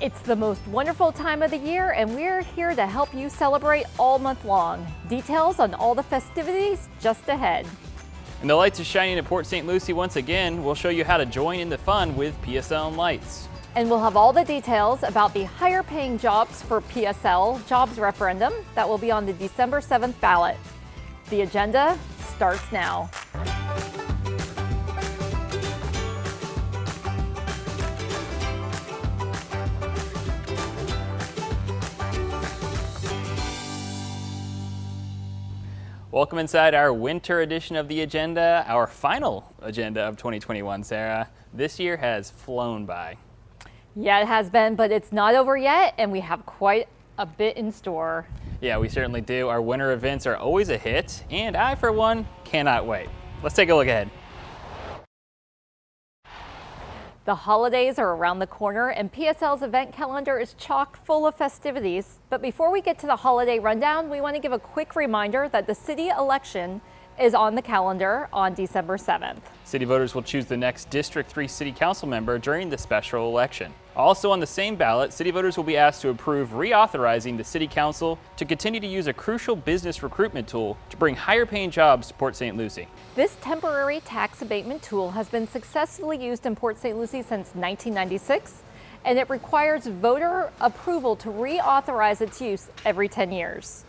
It's the most wonderful time of the year, and we're here to help you celebrate all month long. Details on all the festivities just ahead. And the lights are shining at Port St. Lucie once again. We'll show you how to join in the fun with PSL Lights. And we'll have all the details about the higher paying jobs for PSL Jobs Referendum that will be on the December 7th ballot. The agenda starts now. Welcome inside our winter edition of the agenda, our final agenda of 2021, Sarah. This year has flown by. Yeah, it has been, but it's not over yet, and we have quite a bit in store. Yeah, we certainly do. Our winter events are always a hit, and I, for one, cannot wait. Let's take a look ahead. The holidays are around the corner, and PSL's event calendar is chock full of festivities. But before we get to the holiday rundown, we want to give a quick reminder that the city election is on the calendar on December 7th. City voters will choose the next District 3 City Council member during the special election. Also on the same ballot, city voters will be asked to approve reauthorizing the City Council to continue to use a crucial business recruitment tool to bring higher paying jobs to Port St. Lucie. This temporary tax abatement tool has been successfully used in Port St. Lucie since 1996, and it requires voter approval to reauthorize its use every 10 years.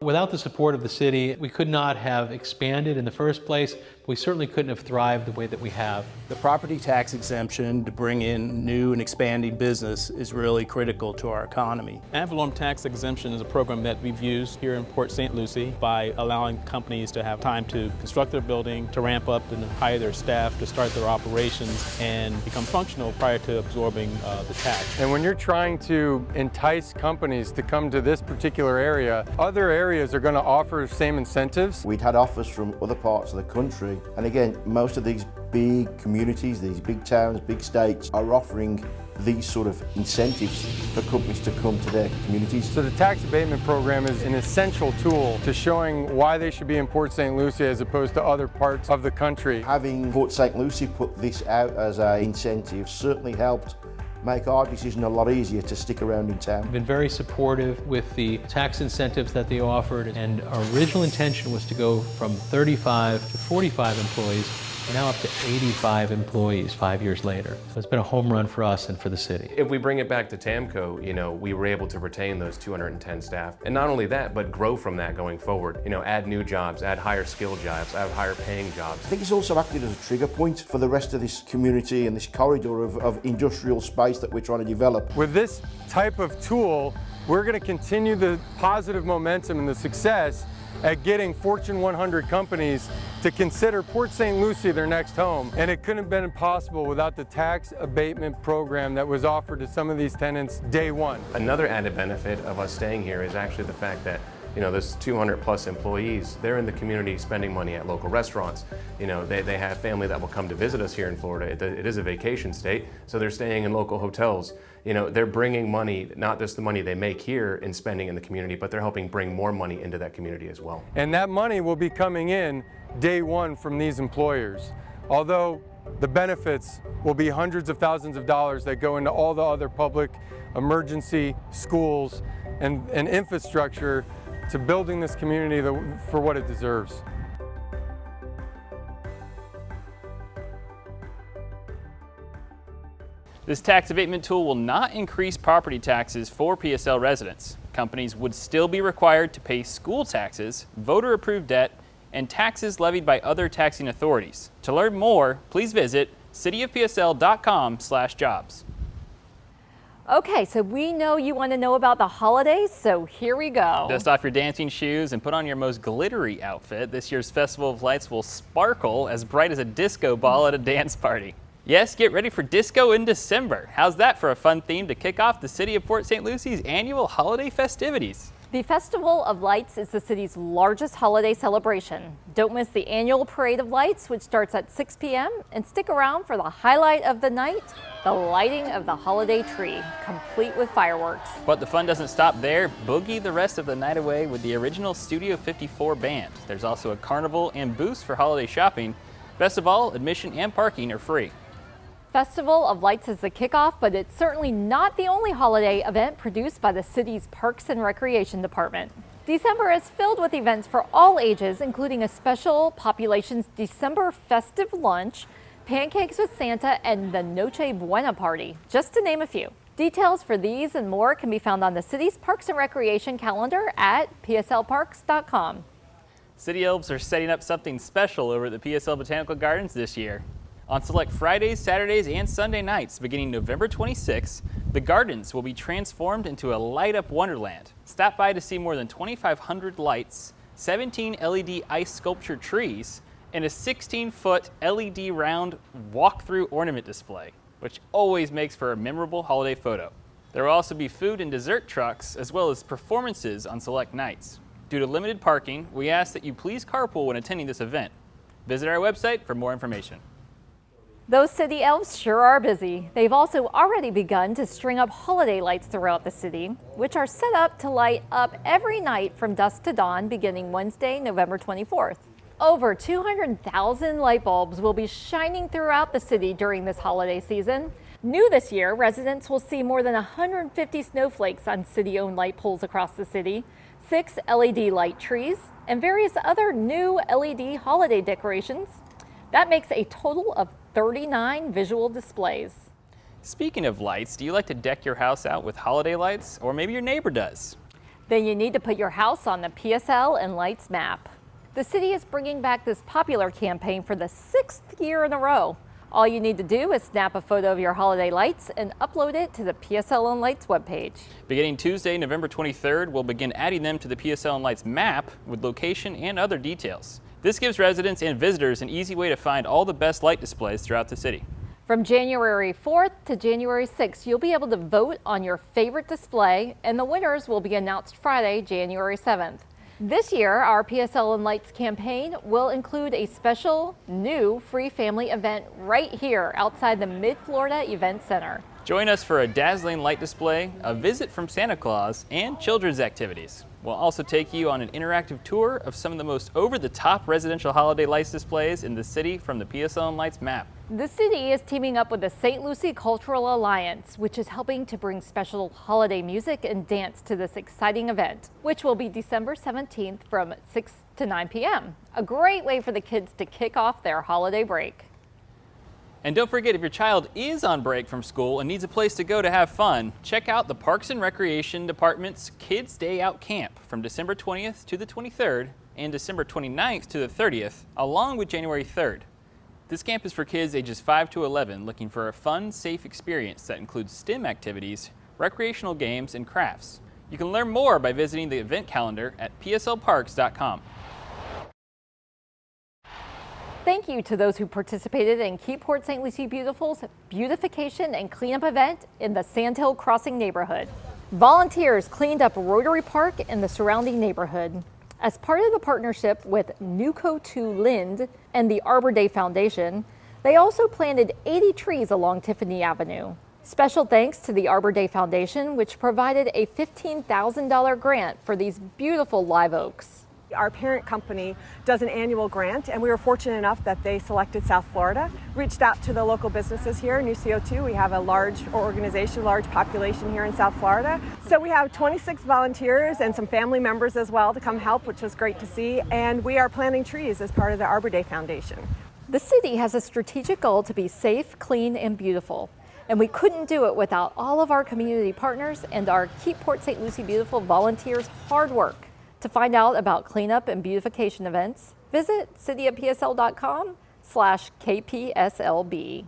Without the support of the city, we could not have expanded in the first place. We certainly couldn't have thrived the way that we have. The property tax exemption to bring in new and expanding business is really critical to our economy. Ad valorem tax exemption is a program that we've used here in Port St. Lucie by allowing companies to have time to construct their building, to ramp up and hire their staff, to start their operations, and become functional prior to absorbing the tax. And when you're trying to entice companies to come to this particular area, other areas are going to offer the same incentives. We'd had offers from other parts of the country, and again, most of these big communities, these big towns, big states are offering these sort of incentives for companies to come to their communities. So the tax abatement program is an essential tool to showing why they should be in Port St. Lucie as opposed to other parts of the country. Having Port St. Lucie put this out as an incentive certainly helped make our decision a lot easier to stick around in town. We've been very supportive with the tax incentives that they offered, and our original intention was to go from 35 to 45 employees. We're now up to 85 employees 5 years later. So it's been a home run for us and for the city. If we bring it back to TAMCO, we were able to retain those 210 staff. And not only that, but grow from that going forward. Add new jobs, add higher skilled jobs, add higher paying jobs. I think it's also acted as a trigger point for the rest of this community and this corridor of industrial space that we're trying to develop. With this type of tool, we're going to continue the positive momentum and the success at getting Fortune 100 companies to consider Port St. Lucie their next home. And it couldn't have been possible without the tax abatement program that was offered to some of these tenants day one. Another added benefit of us staying here is actually the fact that there's 200 plus employees. They're in the community spending money at local restaurants. They have family that will come to visit us here in Florida. It is a vacation state, so they're staying in local hotels. They're bringing money, not just the money they make here in spending in the community, but they're helping bring more money into that community as well. And that money will be coming in day one from these employers. Although the benefits will be hundreds of thousands of dollars that go into all the other public emergency schools and infrastructure to building this community for what it deserves. This tax abatement tool will not increase property taxes for PSL residents. Companies would still be required to pay school taxes, voter-approved debt, and taxes levied by other taxing authorities. To learn more, please visit cityofpsl.com/jobs. Okay, so we know you want to know about the holidays, so here we go. Dust off your dancing shoes and put on your most glittery outfit. This year's Festival of Lights will sparkle as bright as a disco ball at a dance party. Yes, get ready for disco in December. How's that for a fun theme to kick off the city of Port St. Lucie's annual holiday festivities? The Festival of Lights is the city's largest holiday celebration. Don't miss the annual Parade of Lights, which starts at 6 p.m. and stick around for the highlight of the night, the lighting of the holiday tree, complete with fireworks. But the fun doesn't stop there. Boogie the rest of the night away with the original Studio 54 band. There's also a carnival and booths for holiday shopping. Best of all, admission and parking are free. Festival of Lights is the kickoff, but it's certainly not the only holiday event produced by the city's Parks and Recreation Department. December is filled with events for all ages, including a special Population's December festive lunch, Pancakes with Santa, and the Noche Buena party, just to name a few. Details for these and more can be found on the city's Parks and Recreation calendar at PSLparks.com. City Elves are setting up something special over at the PSL Botanical Gardens this year. On select Fridays, Saturdays, and Sunday nights, beginning November 26, the gardens will be transformed into a light-up wonderland. Stop by to see more than 2,500 lights, 17 LED ice sculpture trees, and a 16-foot LED round walk-through ornament display, which always makes for a memorable holiday photo. There will also be food and dessert trucks, as well as performances on select nights. Due to limited parking, we ask that you please carpool when attending this event. Visit our website for more information. Those city elves sure are busy. They've also already begun to string up holiday lights throughout the city, which are set up to light up every night from dusk to dawn beginning Wednesday, November 24th. Over 200,000 light bulbs will be shining throughout the city during this holiday season. New this year, residents will see more than 150 snowflakes on city-owned light poles across the city, 6 LED light trees, and various other new LED holiday decorations. That makes a total of 39 visual displays. Speaking of lights, do you like to deck your house out with holiday lights? Or maybe your neighbor does? Then you need to put your house on the PSL Lights Map. The city is bringing back this popular campaign for the 6th year in a row. All you need to do is snap a photo of your holiday lights and upload it to the PSL Lights webpage. Beginning Tuesday, November 23rd, we'll begin adding them to the PSL Lights map with location and other details. This gives residents and visitors an easy way to find all the best light displays throughout the city. From January 4th to January 6th, you'll be able to vote on your favorite display, and the winners will be announced Friday, January 7th. This year, our PSL Lights campaign will include a special new free family event right here outside the Mid-Florida Event Center. Join us for a dazzling light display, a visit from Santa Claus, and children's activities. We'll also take you on an interactive tour of some of the most over-the-top residential holiday lights displays in the city from the PSL Lights map. The city is teaming up with the St. Lucie Cultural Alliance, which is helping to bring special holiday music and dance to this exciting event, which will be December 17th from 6 to 9 p.m. A great way for the kids to kick off their holiday break. And don't forget, if your child is on break from school and needs a place to go to have fun, check out the Parks and Recreation Department's Kids Day Out Camp from December 20th to the 23rd and December 29th to the 30th, along with January 3rd. This camp is for kids ages 5 to 11 looking for a fun, safe experience that includes STEM activities, recreational games, and crafts. You can learn more by visiting the event calendar at PSLparks.com. Thank you to those who participated in Keep Port St. Lucie Beautiful's beautification and cleanup event in the Sandhill Crossing neighborhood. Volunteers cleaned up Rotary Park and the surrounding neighborhood. As part of the partnership with Nuco 2 Lind and the Arbor Day Foundation, they also planted 80 trees along Tiffany Avenue. Special thanks to the Arbor Day Foundation, which provided a $15,000 grant for these beautiful live oaks. Our parent company does an annual grant, and we were fortunate enough that they selected South Florida, reached out to the local businesses here, New CO2. We have a large organization, large population here in South Florida. So we have 26 volunteers and some family members as well to come help, which was great to see. And we are planting trees as part of the Arbor Day Foundation. The city has a strategic goal to be safe, clean, and beautiful. And we couldn't do it without all of our community partners and our Keep Port St. Lucie Beautiful volunteers' hard work. To find out about cleanup and beautification events, visit cityofpsl.com/KPSLB.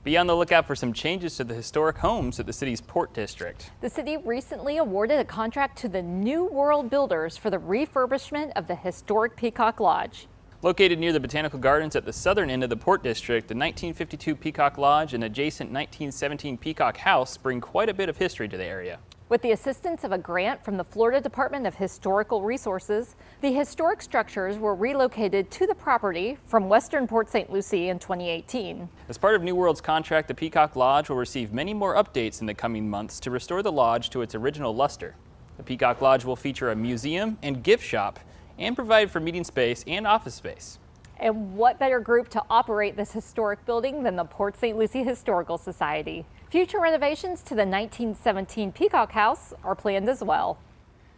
Be on the lookout for some changes to the historic homes at the city's Port District. The city recently awarded a contract to the New World Builders for the refurbishment of the historic Peacock Lodge. Located near the Botanical Gardens at the southern end of the Port District, the 1952 Peacock Lodge and adjacent 1917 Peacock House bring quite a bit of history to the area. With the assistance of a grant from the Florida Department of Historical Resources, the historic structures were relocated to the property from western Port St. Lucie in 2018. As part of New World's contract, the Peacock Lodge will receive many more updates in the coming months to restore the lodge to its original luster. The Peacock Lodge will feature a museum and gift shop and provide for meeting space and office space. And what better group to operate this historic building than the Port St. Lucie Historical Society? Future renovations to the 1917 Peacock House are planned as well.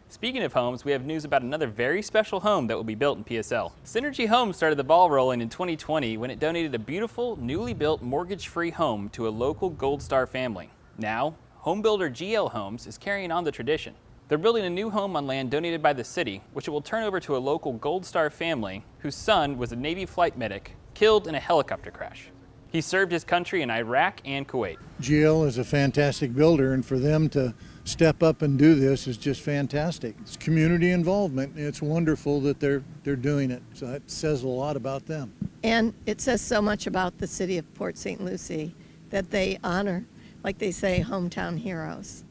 Speaking of homes, we have news about another very special home that will be built in PSL. Synergy Homes started the ball rolling in 2020 when it donated a beautiful, newly built, mortgage-free home to a local Gold Star family. Now, home builder GL Homes is carrying on the tradition. They're building a new home on land donated by the city, which it will turn over to a local Gold Star family whose son was a Navy flight medic killed in a helicopter crash. He served his country in Iraq and Kuwait. GL is a fantastic builder, and for them to step up and do this is just fantastic. It's community involvement. It's wonderful that they're doing it. So it says a lot about them. And it says so much about the city of Port St. Lucie that they honor, like they say, hometown heroes.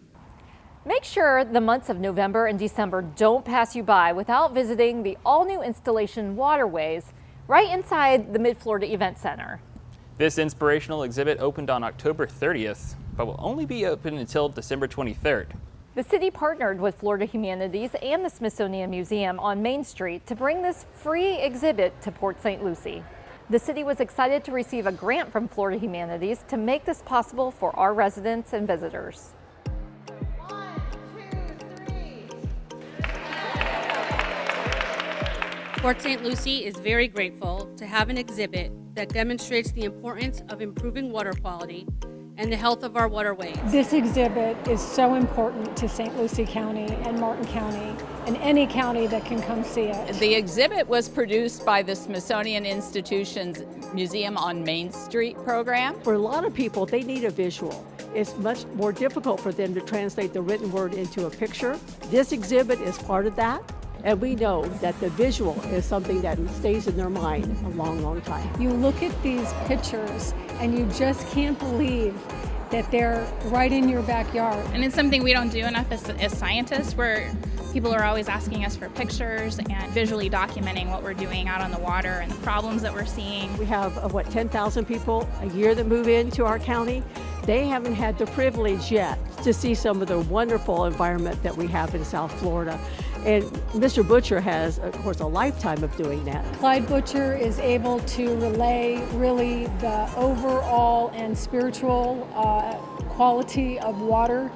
Make sure the months of November and December don't pass you by without visiting the all-new installation Waterways right inside the Mid-Florida Event Center. This inspirational exhibit opened on October 30th, but will only be open until December 23rd. The city partnered with Florida Humanities and the Smithsonian Museum on Main Street to bring this free exhibit to Port St. Lucie. The city was excited to receive a grant from Florida Humanities to make this possible for our residents and visitors. Port St. Lucie is very grateful to have an exhibit that demonstrates the importance of improving water quality and the health of our waterways. This exhibit is so important to St. Lucie County and Martin County and any county that can come see it. The exhibit was produced by the Smithsonian Institution's Museum on Main Street program. For a lot of people, they need a visual. It's much more difficult for them to translate the written word into a picture. This exhibit is part of that. And we know that the visual is something that stays in their mind a long, long time. You look at these pictures and you just can't believe that they're right in your backyard. And it's something we don't do enough as scientists, where people are always asking us for pictures and visually documenting what we're doing out on the water and the problems that we're seeing. We have, 10,000 people a year that move into our county. They haven't had the privilege yet to see some of the wonderful environment that we have in South Florida. And Mr. Butcher has, of course, a lifetime of doing that. Clyde Butcher is able to relay really the overall and spiritual quality of water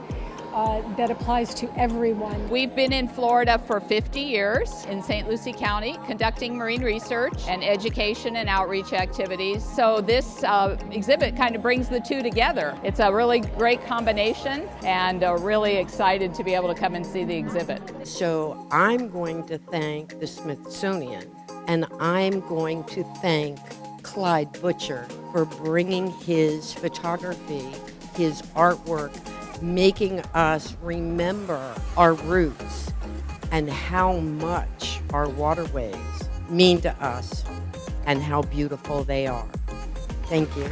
that applies to everyone. We've been in Florida for 50 years in St. Lucie County, conducting marine research and education and outreach activities. So this exhibit kind of brings the two together. It's a really great combination, and really excited to be able to come and see the exhibit. So I'm going to thank the Smithsonian, and I'm going to thank Clyde Butcher for bringing his photography, his artwork, making us remember our roots and how much our waterways mean to us and how beautiful they are. Thank you.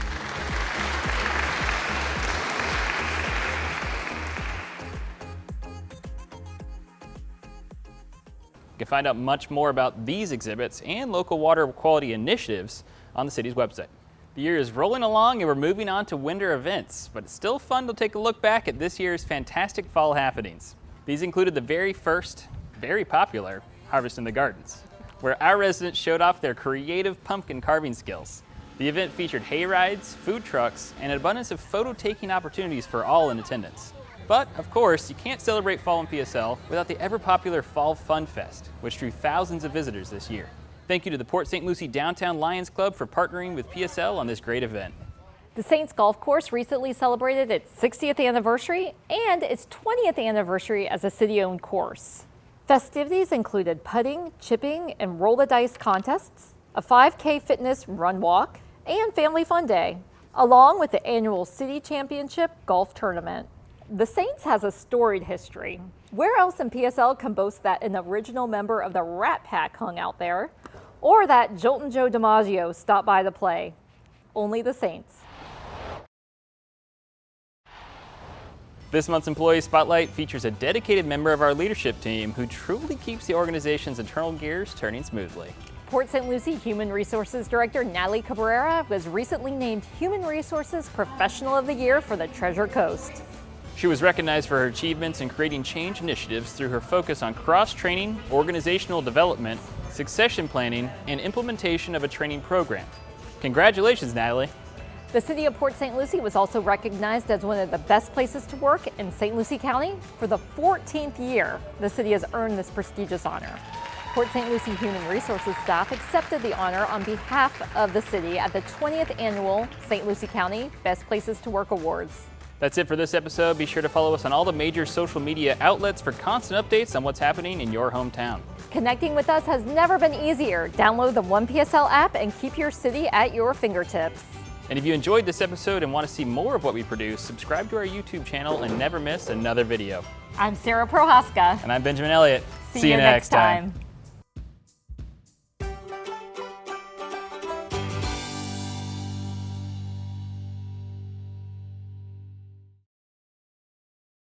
You can find out much more about these exhibits and local water quality initiatives on the city's website. The year is rolling along and we're moving on to winter events, but it's still fun to take a look back at this year's fantastic fall happenings. These included the very first, very popular Harvest in the Gardens, where our residents showed off their creative pumpkin carving skills. The event featured hay rides, food trucks, and an abundance of photo-taking opportunities for all in attendance. But, of course, you can't celebrate fall in PSL without the ever-popular Fall Fun Fest, which drew thousands of visitors this year. Thank you to the Port St. Lucie Downtown Lions Club for partnering with PSL on this great event. The Saints Golf Course recently celebrated its 60th anniversary and its 20th anniversary as a city-owned course. Festivities included putting, chipping, and roll the dice contests, a 5K fitness run walk, and family fun day, along with the annual City Championship golf tournament. The Saints has a storied history. Where else in PSL can boast that an original member of the Rat Pack hung out there, or that Joltin' Joe DiMaggio stopped by to play? Only the Saints. This month's Employee Spotlight features a dedicated member of our leadership team who truly keeps the organization's internal gears turning smoothly. Port St. Lucie Human Resources Director Natalie Cabrera was recently named Human Resources Professional of the Year for the Treasure Coast. She was recognized for her achievements in creating change initiatives through her focus on cross-training, organizational development, succession planning, and implementation of a training program. Congratulations, Natalie. The city of Port St. Lucie was also recognized as one of the best places to work in St. Lucie County. For the 14th year, the city has earned this prestigious honor. Port St. Lucie Human Resources staff accepted the honor on behalf of the city at the 20th annual St. Lucie County Best Places to Work Awards. That's it for this episode. Be sure to follow us on all the major social media outlets for constant updates on what's happening in your hometown. Connecting with us has never been easier. Download the One PSL app and keep your city at your fingertips. And if you enjoyed this episode and want to see more of what we produce, subscribe to our YouTube channel and never miss another video. I'm Sarah Prohaska. And I'm Benjamin Elliott. See you next time.